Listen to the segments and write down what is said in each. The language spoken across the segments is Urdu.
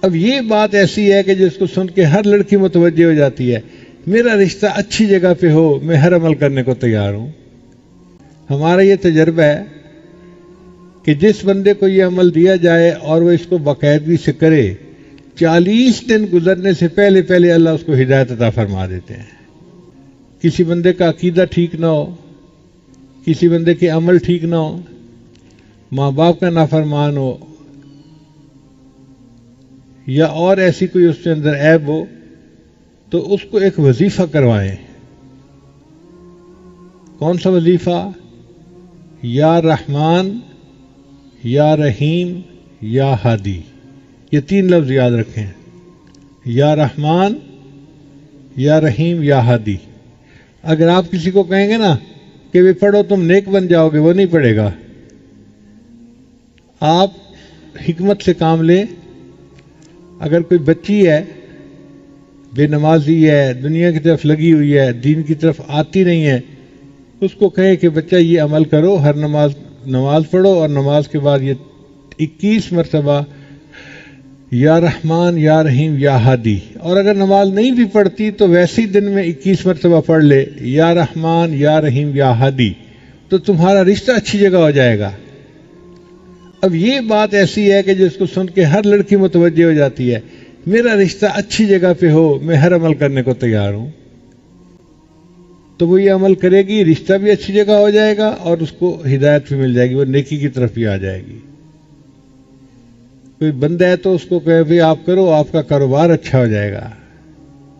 اب یہ بات ایسی ہے کہ جس کو سن کے ہر لڑکی متوجہ ہو جاتی ہے، میرا رشتہ اچھی جگہ پہ ہو، میں ہر عمل کرنے کو تیار ہوں۔ ہمارا یہ تجربہ ہے کہ جس بندے کو یہ عمل دیا جائے اور وہ اس کو باقاعدگی سے کرے، 40 دن گزرنے سے پہلے پہلے اللہ اس کو ہدایت عطا فرما دیتے ہیں۔ کسی بندے کا عقیدہ ٹھیک نہ ہو، کسی بندے کے عمل ٹھیک نہ ہو، ماں باپ کا نافرمان ہو، یا اور ایسی کوئی اس کے اندر عیب ہو، تو اس کو ایک وظیفہ کروائیں۔ کون سا وظیفہ؟ یا رحمان، یا رحیم، یا ہادی، یہ 3 لفظ یاد رکھیں۔ یا رحمان، یا رحیم، یا ہادی۔ اگر آپ کسی کو کہیں گے نا کہ بھی پڑھو تم نیک بن جاؤ گے، وہ نہیں پڑھے گا۔ آپ حکمت سے کام لیں۔ اگر کوئی بچی ہے، بے نمازی ہے، دنیا کی طرف لگی ہوئی ہے، دین کی طرف آتی نہیں ہے، اس کو کہے کہ بچہ یہ عمل کرو، ہر نماز پڑھو، اور نماز کے بعد یہ 21 مرتبہ یا رحمان، یا رحیم، یا ہادی۔ اور اگر نماز نہیں بھی پڑھتی تو ویسے ہی دن میں 21 مرتبہ پڑھ لے یا رحمان، یا رحیم، یا ہادی، تو تمہارا رشتہ اچھی جگہ ہو جائے گا۔ اب یہ بات ایسی ہے کہ جس کو سن کے ہر لڑکی متوجہ ہو جاتی ہے، میرا رشتہ اچھی جگہ پہ ہو، میں ہر عمل کرنے کو تیار ہوں۔ تو وہ یہ عمل کرے گی، رشتہ بھی اچھی جگہ ہو جائے گا اور اس کو ہدایت بھی مل جائے گی، وہ نیکی کی طرف بھی آ جائے گی۔ کوئی بندہ ہے تو اس کو کہے بھئی آپ کرو، آپ کا کاروبار اچھا ہو جائے گا۔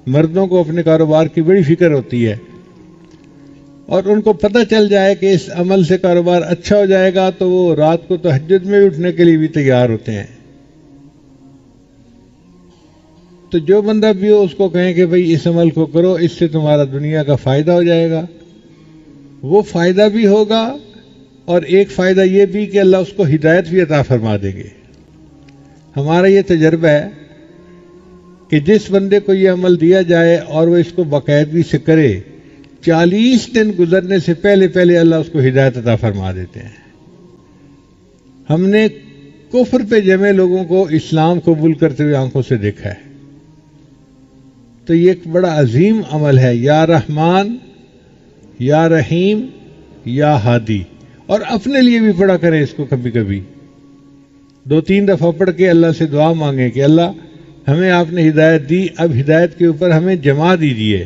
مردوں کو اپنے کاروبار کی بڑی فکر ہوتی ہے، اور ان کو پتہ چل جائے کہ اس عمل سے کاروبار اچھا ہو جائے گا تو وہ رات کو تہجد میں اٹھنے کے لیے بھی تیار ہوتے ہیں۔ تو جو بندہ بھی ہو اس کو کہیں کہ بھئی اس عمل کو کرو، اس سے تمہارا دنیا کا فائدہ ہو جائے گا۔ وہ فائدہ بھی ہوگا، اور ایک فائدہ یہ بھی کہ اللہ اس کو ہدایت بھی عطا فرما دیں گے۔ ہمارا یہ تجربہ ہے کہ جس بندے کو یہ عمل دیا جائے اور وہ اس کو باقاعدگی سے کرے، 40 دن گزرنے سے پہلے پہلے اللہ اس کو ہدایت عطا فرما دیتے ہیں۔ ہم نے کفر پہ جمے لوگوں کو اسلام قبول کرتے ہوئے آنکھوں سے دیکھا ہے۔ تو یہ ایک بڑا عظیم عمل ہے، یا رحمان، یا رحیم، یا ہادی۔ اور اپنے لیے بھی پڑھا کریں اس کو، کبھی کبھی 2-3 دفعہ پڑھ کے اللہ سے دعا مانگیں کہ اللہ ہمیں آپ نے ہدایت دی، اب ہدایت کے اوپر ہمیں جما دیجیے۔